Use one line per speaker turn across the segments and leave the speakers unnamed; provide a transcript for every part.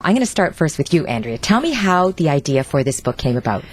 I'm going to start first with you, Andrea. Tell me how the idea for this book came about.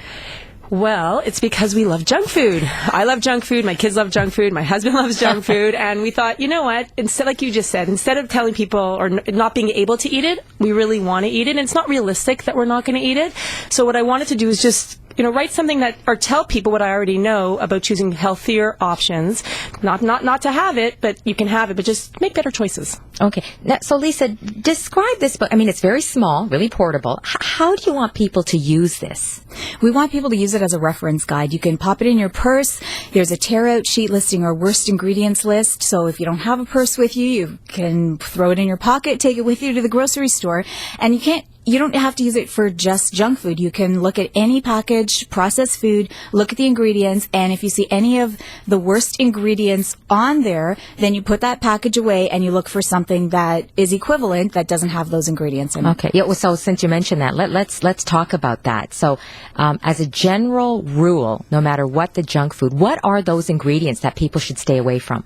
Well, it's because we love junk food. I love junk food. My kids love junk food. My husband loves junk food. And we thought, you know what? Instead, like you just said, instead of telling people or not being able to eat it, we really want to eat it. And it's not realistic that we're not going to eat it. So what I wanted to do is just write something that, or tell people what I already know about choosing healthier options. Not to have it, but you can have it, but just make better choices.
Okay. Now, so Lisa, describe this book. I mean, it's very small, really portable. How do you want people to use this?
We want people to use it as a reference guide. You can pop it in your purse. There's a tear-out sheet listing our worst ingredients list. So if you don't have a purse with you, you can throw it in your pocket, take it with you to the grocery store, and you don't have to use it for just junk food. You can look at any package, processed food, look at the ingredients, and if you see any of the worst ingredients on there, then you put that package away and you look for something that is equivalent that doesn't have those ingredients in it.
Okay. Yeah, well, so since you mentioned that, let's talk about that. So, as a general rule, no matter what the junk food, what are those ingredients that people should stay away from?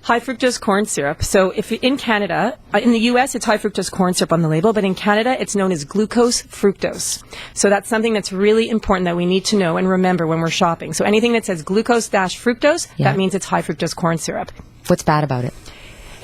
High fructose corn syrup. So if in Canada, in the U.S., it's high fructose corn syrup on the label, but in Canada, it's known as glucose fructose. So that's something that's really important that we need to know and remember when we're shopping. So anything that says glucose-fructose, that means it's high fructose corn syrup.
What's bad about it?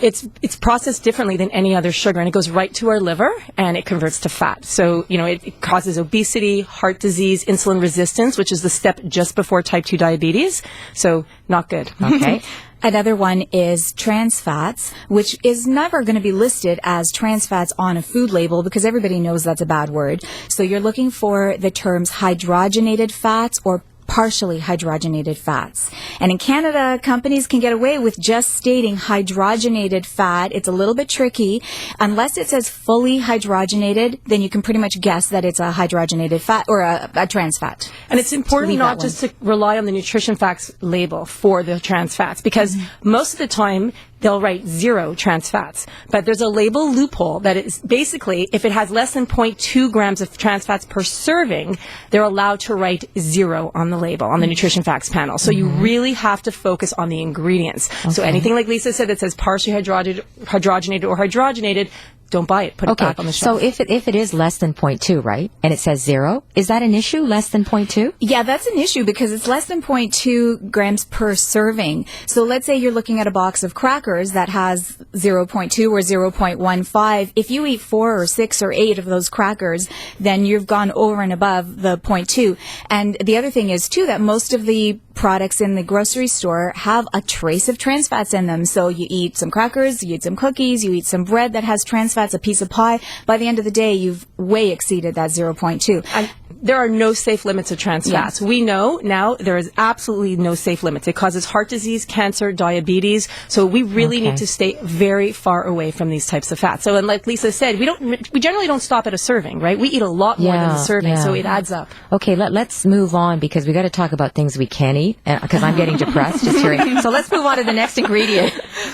It's processed differently than any other sugar, and it goes right to our liver, and it converts to fat. So, it causes obesity, heart disease, insulin resistance, which is the step just before type 2 diabetes. So, not good.
Okay.
Another one is trans fats, which is never going to be listed as trans fats on a food label because everybody knows that's a bad word. So you're looking for the terms hydrogenated fats or partially hydrogenated fats. And in Canada, companies can get away with just stating hydrogenated fat. It's a little bit tricky. Unless it says fully hydrogenated, then you can pretty much guess that it's a hydrogenated fat or a trans fat.
And it's important not just to rely on the nutrition facts label for the trans fats because most of the time they'll write 0 trans fats. But there's a label loophole that is basically, if it has less than 0.2 grams of trans fats per serving, they're allowed to write 0 on the label, on the nutrition facts panel. So you really have to focus on the ingredients. Okay. So anything like Lisa said that says partially hydrogenated or hydrogenated, don't buy it. Put it back on the shelf.
So if it is less than 0.2, right, and it says 0, is that an issue, less than 0.2?
Yeah, that's an issue because it's less than 0.2 grams per serving. So let's say you're looking at a box of crackers that has 0.2 or 0.15. If you eat 4 or 6 or 8 of those crackers, then you've gone over and above the 0.2. And the other thing is, too, that most of the products in the grocery store have a trace of trans fats in them. So you eat some crackers, you eat some cookies, you eat some bread that has trans fats, a piece of pie. By the end of the day, you've way exceeded that 0.2.
And there are no safe limits of trans fats. We know now there is absolutely no safe limits. It causes heart disease, cancer, diabetes. So we really need to stay very far away from these types of fats. So, and like Lisa said, we generally don't stop at a serving, right? We eat a lot more than a serving, so it adds up.
Okay, let's move on because we got to talk about things we can eat because I'm getting depressed just hearing. So let's move on to the next ingredient.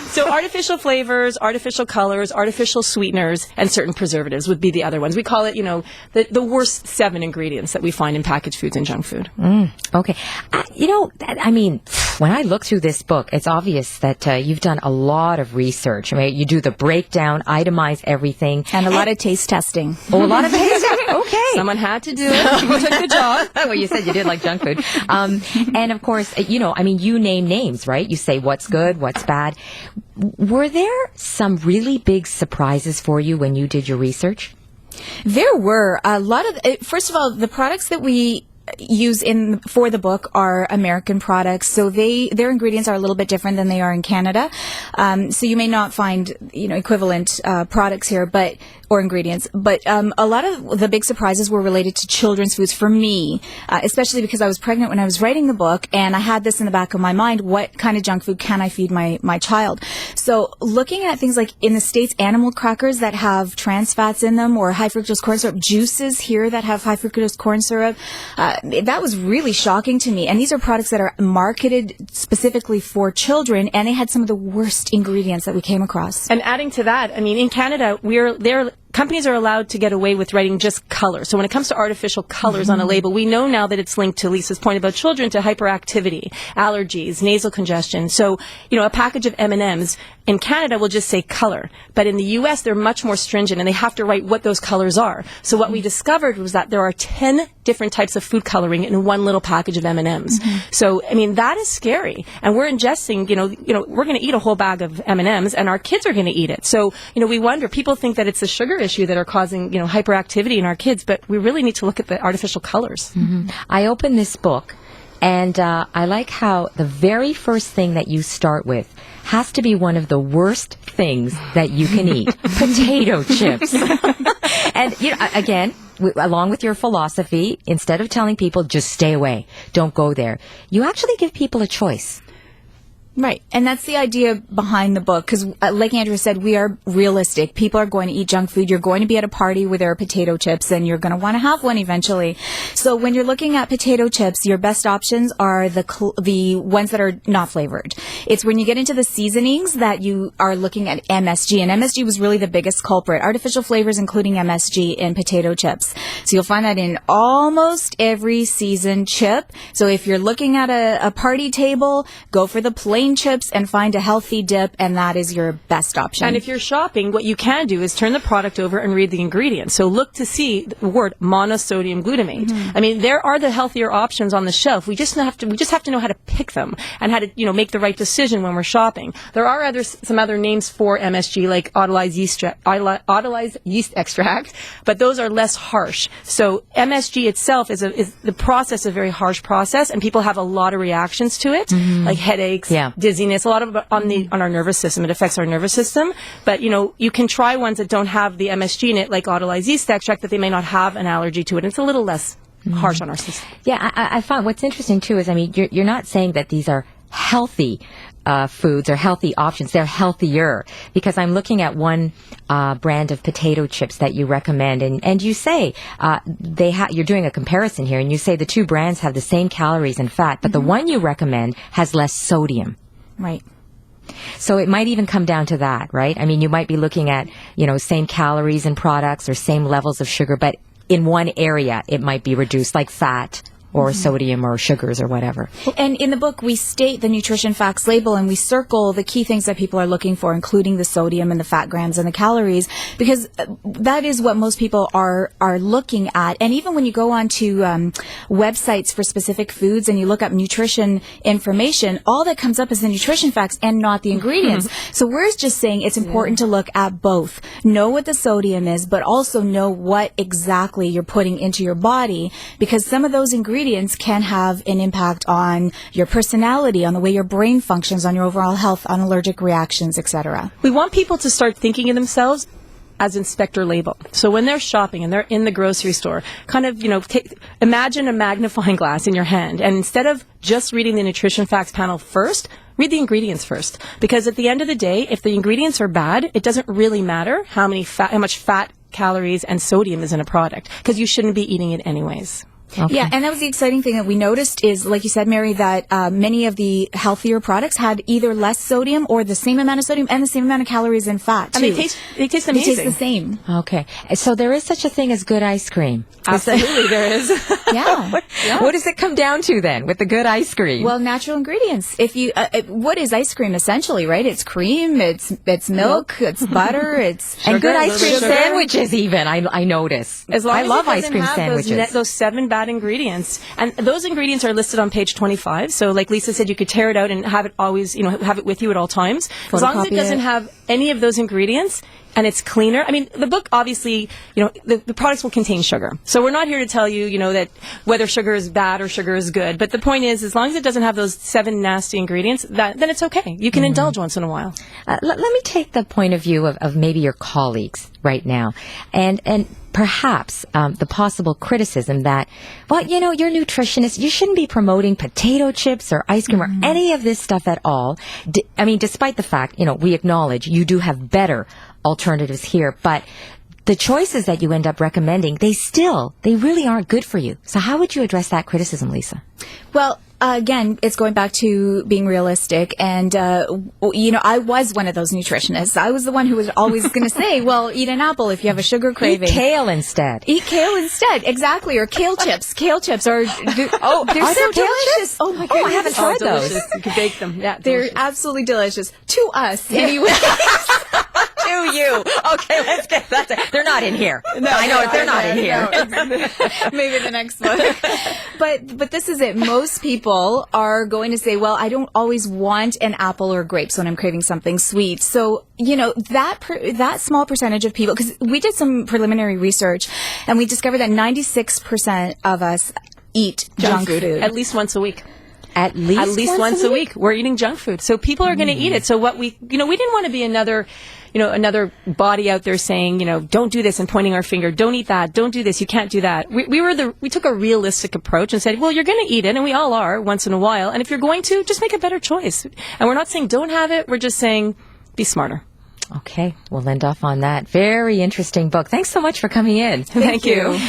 So artificial flavors, artificial colors, artificial sweeteners, and certain preservatives would be the other ones. We call it, the worst 7 ingredients that we find in packaged foods and junk food.
Okay. I mean, when I look through this book, it's obvious that you've done a lot of research. I mean, you do the breakdown, itemize everything.
And a lot of taste testing.
Oh, a lot of taste testing. Okay.
Someone had to do it. You took the job.
Well, you said you did like junk food. And of course, you name names, right? You say what's good, what's bad. Were there some really big surprises for you when you did your research?
There were a lot of, first of all, the products that we use for the book are American products, so their ingredients are a little bit different than they are in Canada. So you may not find equivalent products here, or ingredients, but a lot of the big surprises were related to children's foods for me, especially because I was pregnant when I was writing the book, and I had this in the back of my mind: what kind of junk food can I feed my child? So looking at things like in the States, animal crackers that have trans fats in them, or high fructose corn syrup, juices here that have high fructose corn syrup, that was really shocking to me. And these are products that are marketed specifically for children, and they had some of the worst ingredients that we came across.
And adding to that, I mean, in Canada, companies are allowed to get away with writing just color. So when it comes to artificial colors on a label, we know now that it's linked to Lisa's point about children to hyperactivity, allergies, nasal congestion. So, a package of M&Ms in Canada will just say color. But in the U.S., they're much more stringent, and they have to write what those colors are. So what we discovered was that there are 10 different types of food coloring in one little package of M&Ms. So, I mean, that is scary. And we're ingesting, we're going to eat a whole bag of M&Ms, and our kids are going to eat it. So, we wonder, people think that it's the sugar issue that are causing, hyperactivity in our kids, but we really need to look at the artificial colors.
I opened this book, and I like how the very first thing that you start with has to be one of the worst things that you can eat. Potato chips. And, again, along with your philosophy, instead of telling people just stay away, don't go there, you actually give people a choice.
Right. And that's the idea behind the book. Because like Andrea said, we are realistic. People are going to eat junk food. You're going to be at a party where there are potato chips, and you're going to want to have one eventually. So when you're looking at potato chips, your best options are the ones that are not flavored. It's when you get into the seasonings that you are looking at MSG. And MSG was really the biggest culprit. Artificial flavors, including MSG in potato chips. So you'll find that in almost every seasoned chip. So if you're looking at a party table, go for the plain chips and find a healthy dip, and that is your best option.
And if you're shopping, what you can do is turn the product over and read the ingredients. So look to see the word monosodium glutamate. I mean, there are the healthier options on the shelf. We just have to know how to pick them and how to make the right decision when we're shopping. There are some other names for MSG, like autolyzed yeast extract, but those are less harsh. So MSG itself is the process, a very harsh process, and people have a lot of reactions to it, like headaches, dizziness, a lot of it on our nervous system. It affects our nervous system. But, you can try ones that don't have the MSG in it, like autolyzed yeast extract, that they may not have an allergy to it. It's a little less harsh on our system.
Yeah, I found what's interesting, too, is, you're not saying that these are healthy foods or healthy options. They're healthier, because I'm looking at one brand of potato chips that you recommend, and you say you're doing a comparison here, and you say the two brands have the same calories and fat, but the one you recommend has less sodium.
Right.
So it might even come down to that, right? You might be looking at, same calories in products or same levels of sugar, but in one area it might be reduced, like fat or sodium or sugars or whatever.
And in the book, we state the nutrition facts label, and we circle the key things that people are looking for, including the sodium and the fat grams and the calories, because that is what most people are looking at. And even when you go onto websites for specific foods and you look up nutrition information, all that comes up is the nutrition facts and not the ingredients. So we're just saying it's important to look at both. Know what the sodium is, but also know what exactly you're putting into your body, because some of those ingredients can have an impact on your personality, on the way your brain functions, on your overall health, on allergic reactions, etc.
We want people to start thinking of themselves as inspector label. So when they're shopping and they're in the grocery store, kind of, imagine a magnifying glass in your hand, and instead of just reading the nutrition facts panel first, read the ingredients first. Because at the end of the day, if the ingredients are bad, it doesn't really matter how much fat, calories, and sodium is in a product, because you shouldn't be eating it anyways.
Okay. Yeah, and that was the exciting thing that we noticed is, like you said, Mary, that many of the healthier products had either less sodium or the same amount of sodium and the same amount of calories and fat, too.
And they taste amazing.
They taste the same.
Okay. So there is such a thing as good ice cream.
Absolutely, there is.
Yeah.
What does it come down to then with the good ice cream?
Well, natural ingredients. If you, what is ice cream essentially, right? It's cream, it's milk, it's butter, it's
sugar, and good ice cream sandwiches even. I notice.
As long
I
as
love
it
ice cream
have
sandwiches.
Those 7 bad ingredients, and those ingredients are listed on page 25. So, like Lisa said, you could tear it out and have it always, have it with you at all times. As long as it doesn't have any of those ingredients, and it's cleaner. The book obviously, the products will contain sugar. So we're not here to tell you, that whether sugar is bad or sugar is good. But the point is, as long as it doesn't have those 7 nasty ingredients, then it's okay. You can indulge once in a while.
Let me take the point of view of maybe your colleagues right now, and perhaps the possible criticism that, well, you're nutritionists, you shouldn't be promoting potato chips or ice cream or any of this stuff at all. Despite the fact, we acknowledge you do have better alternatives here, but the choices that you end up recommending, they really aren't good for you. So how would you address that criticism, Lisa?
Well, again, it's going back to being realistic. And, I was one of those nutritionists. I was the one who was always going to say, well, eat an apple if you have a sugar craving.
Eat kale instead.
Eat kale instead, exactly. Or kale chips. Kale chips are, they're
are
so
there kale
delicious.
chips?
Oh my
Oh, I
goodness.
haven't tried those.
Delicious. You can bake them. Yeah,
They're
delicious.
absolutely delicious. To us, anyway.
To you. Okay, let's get that. They're not in here. I know they're not in here.
Maybe the next one. But this is it. Most people are going to say, well, I don't always want an apple or grapes when I'm craving something sweet. So, that small percentage of people, because we did some preliminary research and we discovered that 96% of us eat junk food.
At least once a week.
At least
once a week. We're eating junk food. So people are going to eat it. So what we didn't want to be another body out there saying, don't do this and pointing our finger. Don't eat that. Don't do this. You can't do that. We took a realistic approach and said, well, you're going to eat it, and we all are once in a while. And if you're going to, just make a better choice. And we're not saying don't have it. We're just saying be smarter.
Okay, we'll end off on that. Very interesting book. Thanks so much for coming in.
Thank you.